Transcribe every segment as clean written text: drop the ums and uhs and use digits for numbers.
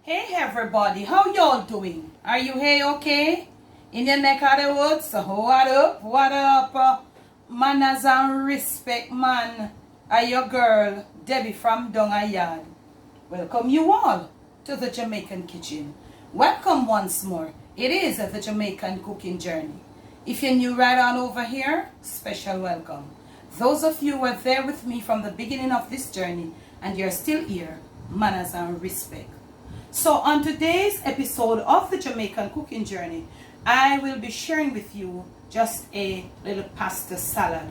Hey everybody, how y'all doing? Are you hey okay? In your neck of the woods? So what up? What up? Manners and respect, man. Are your girl, Debbie from Donga Yard. Welcome you all to the Jamaican kitchen. Welcome once more. It is the Jamaican cooking journey. If you're new right on over here, special welcome. Those of you who are there with me from the beginning of this journey and you're still here, manners and respect. So on today's episode of the Jamaican cooking journey, I will be sharing with you just a little pasta salad.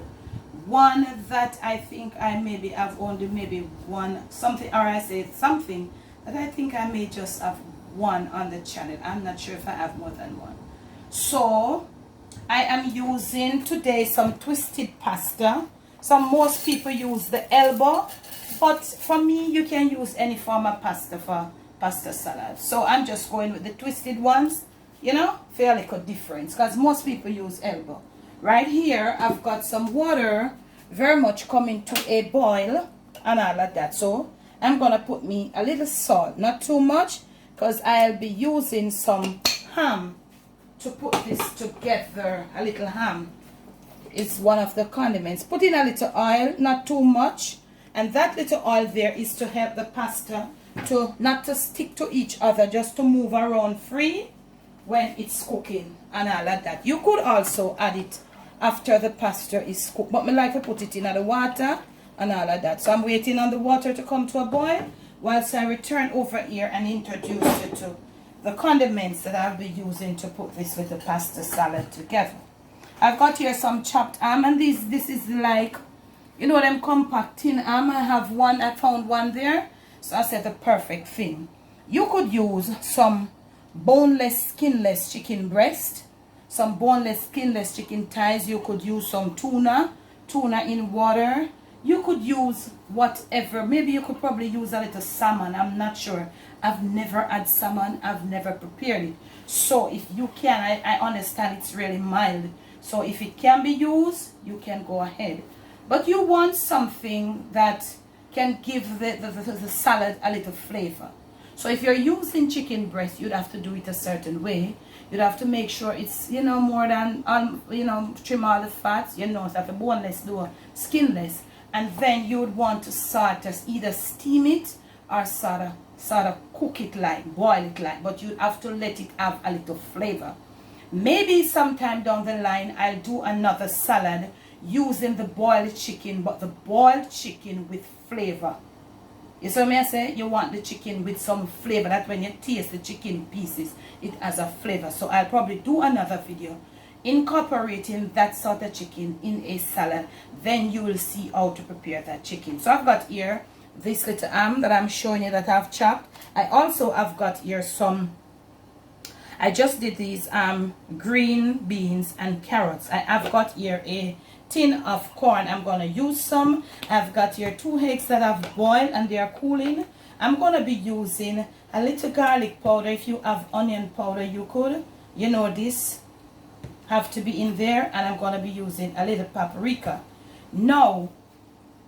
One that I think I maybe have only maybe one, something, or I say something that I think I may just have one on the channel. I'm not sure if I have more than one. So I am using today some twisted pasta. Most people use the elbow, but for me you can use any form of pasta for pasta salad. So I'm just going with the twisted ones, you know, for a little difference, because most people use elbow. Right here I've got some water very much coming to a boil and all of that. So I'm gonna put me a little salt, not too much, because I'll be using some ham to put this together. A little ham is one of the condiments. Put in a little oil, not too much, and that little oil there is to help the pasta to not to stick to each other, just to move around free when it's cooking and all of that. You could also add it after the pasta is cooked, but me like to put it in the water and all of that. So I'm waiting on the water to come to a boil whilst I return over here and introduce you to the condiments that I'll be using to put this with the pasta salad together. I've got here some chopped ham, and this is like, you know, them compact tin ham. I found one there. So I said the perfect thing. You could use some boneless, skinless chicken breast, some boneless, skinless chicken thighs. You could use some tuna in water. You could use whatever. Maybe you could probably use a little salmon. I'm not sure. I've never had salmon. I've never prepared it. So if you can, I understand it's really mild. So if it can be used, you can go ahead. But you want something that can give the salad a little flavor. So if you're using chicken breast, you'd have to do it a certain way. You'd have to make sure it's, you know, more than, you know, trim all the fats. You know, so if a boneless, do a skinless. And then you would want to sort of either steam it or sort of cook it like, boil it like. But you'd have to let it have a little flavor. Maybe sometime down the line, I'll do another salad using the boiled chicken, but the boiled chicken with flavor. You see what I say? You want the chicken with some flavor, that when you taste the chicken pieces, it has a flavor. So I'll probably do another video incorporating that sort of chicken in a salad. Then you will see how to prepare that chicken. So I've got here this little ham that I'm showing you that I've chopped. I also have got here some, I just did these green beans and carrots. I have got here a tin of corn. I'm going to use some. I've got here 2 eggs that I've boiled and they are cooling. I'm going to be using a little garlic powder. If you have onion powder, you could. You know, this have to be in there. And I'm going to be using a little paprika. Now,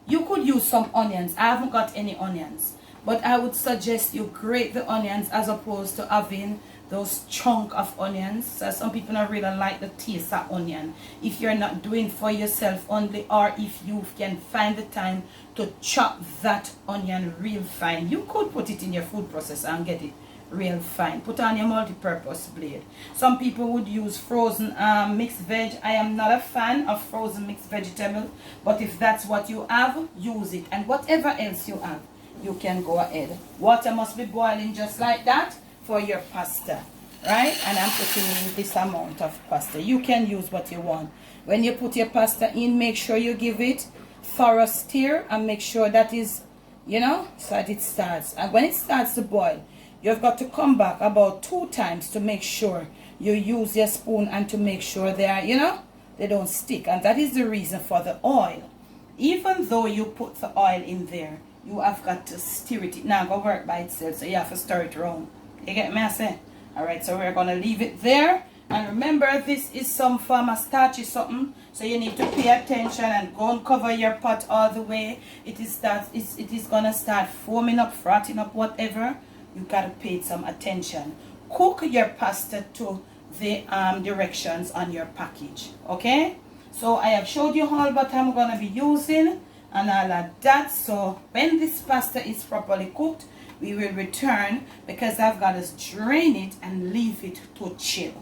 you could use some onions. I haven't got any onions, but I would suggest you grate the onions as opposed to having those chunk of onions. So some people don't really like the taste of onion. If you're not doing for yourself only, or if you can find the time to chop that onion real fine, you could put it in your food processor and get it real fine. Put on your multi-purpose blade. Some people would use frozen mixed veg. I am not a fan of frozen mixed vegetable, but if that's what you have, use it. And whatever else you have, you can go ahead. Water must be boiling just like that for your pasta, right? And I'm putting in this amount of pasta. You can use what you want. When you put your pasta in, make sure you give it thorough stir and make sure that is, you know, so that it starts. And when it starts to boil, you've got to come back about 2 times to make sure you use your spoon and to make sure they are, you know, they don't stick. And that is the reason for the oil. Even though you put the oil in there, you have got to stir it. It now go work by itself, so you have to stir it around. You get me, I say? Alright, so we're going to leave it there. And remember, this is some form of starchy something. So you need to pay attention and go and cover your pot all the way. It is going to start foaming up, frothing up, whatever. you got to pay some attention. Cook your pasta to the directions on your package. Okay, so I have showed you all what I'm going to be using and all of that. So when this pasta is properly cooked, we will return, because I've got to drain it and leave it to chill.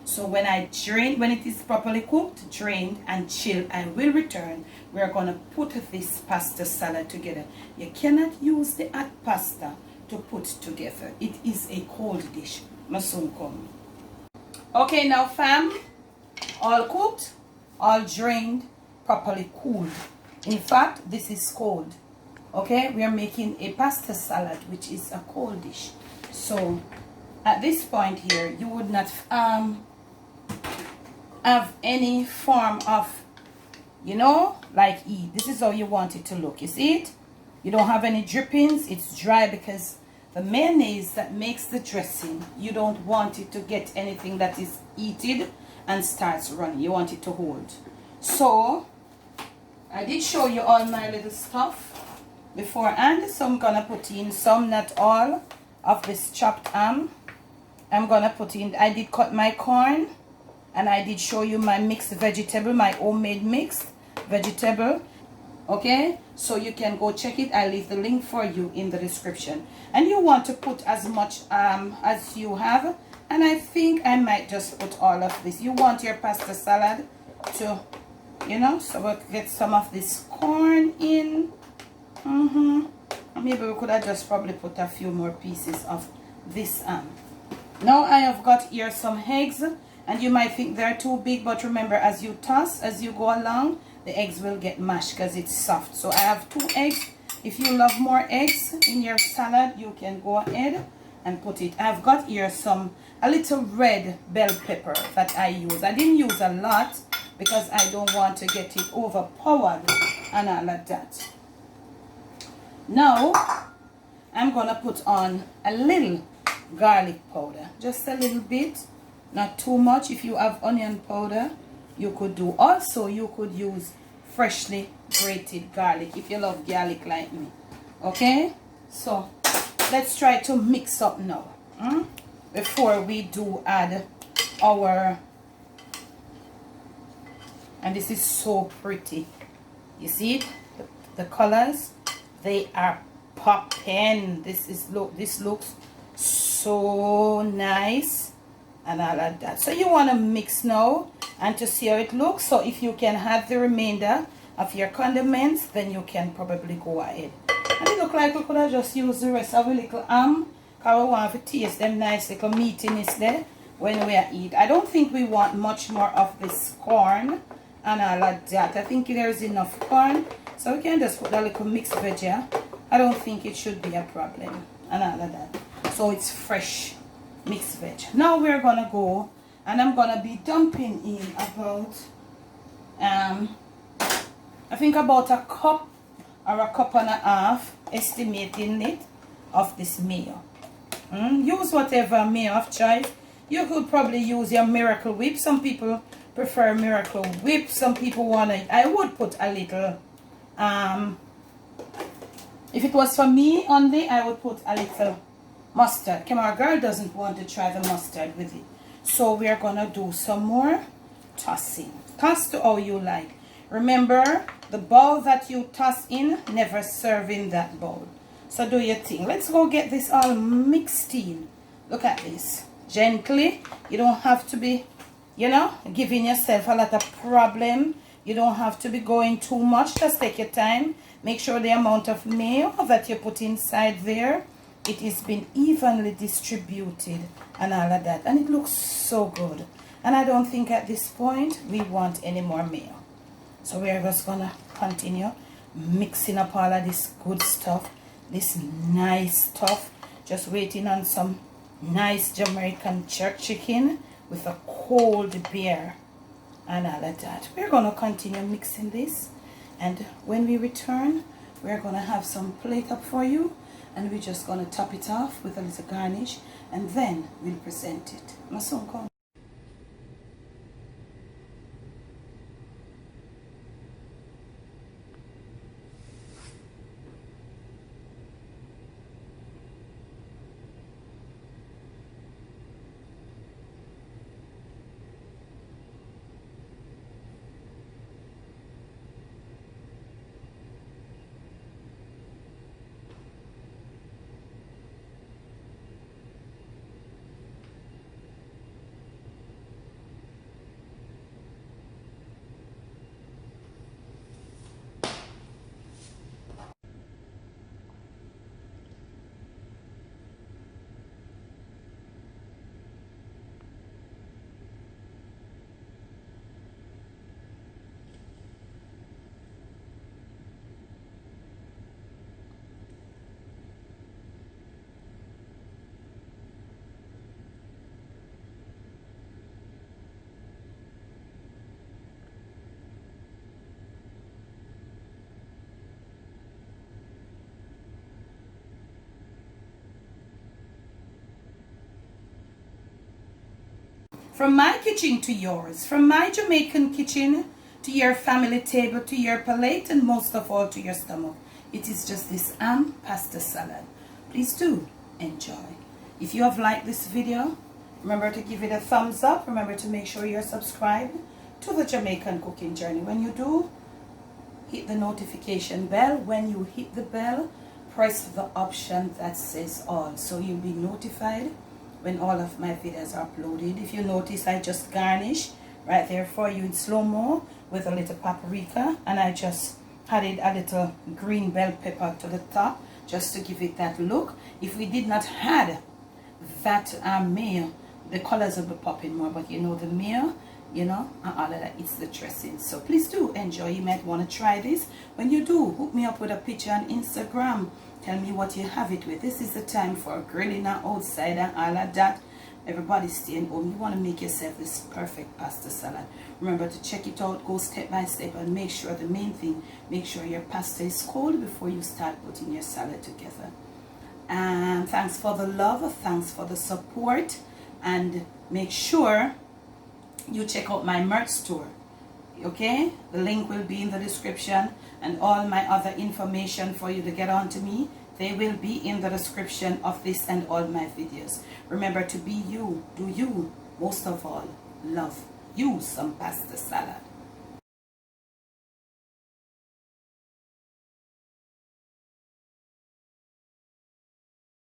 So when it is properly cooked, drained and chilled, I will return. We're going to put this pasta salad together. You cannot use the hot pasta to put together. It is a cold dish. Soon come. Okay, now fam, all cooked, all drained, properly cooled. In fact, this is cold. Okay, we are making a pasta salad, which is a cold dish. So at this point here, you would not have any form of, you know, like this is how you want it to look. You see it? You don't have any drippings. It's dry because the mayonnaise that makes the dressing, you don't want it to get anything that is heated and starts running. You want it to hold. So I did show you all my little stuff beforehand, so I'm gonna put in some, not all, of this chopped ham. I'm gonna put in, I did cut my corn, and I did show you my mixed vegetable, my homemade mixed vegetable. Okay, so you can go check it. I'll leave the link for you in the description. And you want to put as much as you have, and I think I might just put all of this. You want your pasta salad to, you know, so we'll get some of this corn in. Maybe we could have just probably put a few more pieces of this now I have got here some eggs, and you might think they're too big, but remember, as you toss, as you go along, the eggs will get mashed because it's soft. So I have 2 eggs. If you love more eggs in your salad, you can go ahead and put it. I've got here a little red bell pepper that I use. I didn't use a lot because I don't want to get it overpowered and all of that. Now I'm gonna put on a little garlic powder, just a little bit, not too much. If you have onion powder, you could do. Also, you could use freshly grated garlic if you love garlic like me. Okay, so let's try to mix up now before we do add our, and this is so pretty. You see it? The colors, they are popping. This looks so nice and all of that. So you want to mix now and to see how it looks. So if you can have the remainder of your condiments, then you can probably go ahead. And it look like we could have just used the rest of a little ham, because we want to taste them nice little meatiness there when we eat. I don't think we want much more of this corn and all of that. I think there's enough corn, so we can just put a little mixed veggie. I don't think it should be a problem and all of that. So it's fresh mixed veg. Now we're gonna go, and I'm gonna be dumping in about I think about a cup or a cup and a half, estimating it, of this mayo. Use whatever mayo of choice. You could probably use your Miracle Whip. Some people prefer Miracle Whip. Some people want it. I would put a little if it was for me only, I would put a little mustard. Camera girl doesn't want to try the mustard with it. So we are gonna do some more tossing. Toss to how you like. Remember, the bowl that you toss in, never serve in that bowl. So do your thing. Let's go get this all mixed in. Look at this. Gently. You don't have to be, you know, giving yourself a lot of problem. You don't have to be going too much. Just take your time. Make sure the amount of mayo that you put inside there, it is been evenly distributed and all of that. And it looks so good. And I don't think at this point we want any more mayo. So we're just gonna continue mixing up all of this good stuff, this nice stuff. Just waiting on some nice Jamaican jerk chicken with a cold beer and all of that. We're gonna continue mixing this, and when we return, we're gonna have some plate up for you, and we're just gonna top it off with a little garnish, and then we'll present it. My son, come. From my kitchen to yours, from my Jamaican kitchen to your family table, to your plate, and most of all to your stomach. It is just this pasta salad. Please do enjoy. If you have liked this video, remember to give it a thumbs up. Remember to make sure you're subscribed to the Jamaican cooking journey. When you do, hit the notification bell. When you hit the bell, press the option that says all, so you'll be notified when all of my videos are uploaded. If you notice, I just garnish right there for you in slow-mo with a little paprika, and I just added a little green bell pepper to the top just to give it that look. If we did not have that mayo, the colors will be popping more, but you know, the mayo, you know, and all of that, it's the dressing. So please do enjoy. You might want to try this. When you do, hook me up with a picture on Instagram. Tell me what you have it with. This is the time for grilling outside and all of that. Everybody's staying home. You want to make yourself this perfect pasta salad. Remember to check it out, go step by step, and make sure, the main thing, make sure your pasta is cold before you start putting your salad together. And thanks for the love, thanks for the support, and make sure you check out my merch store. Okay, the link will be in the description, and all my other information for you to get on to me, they will be in the description of this and all my videos. Remember to be you, do you, most of all, love you some pasta salad.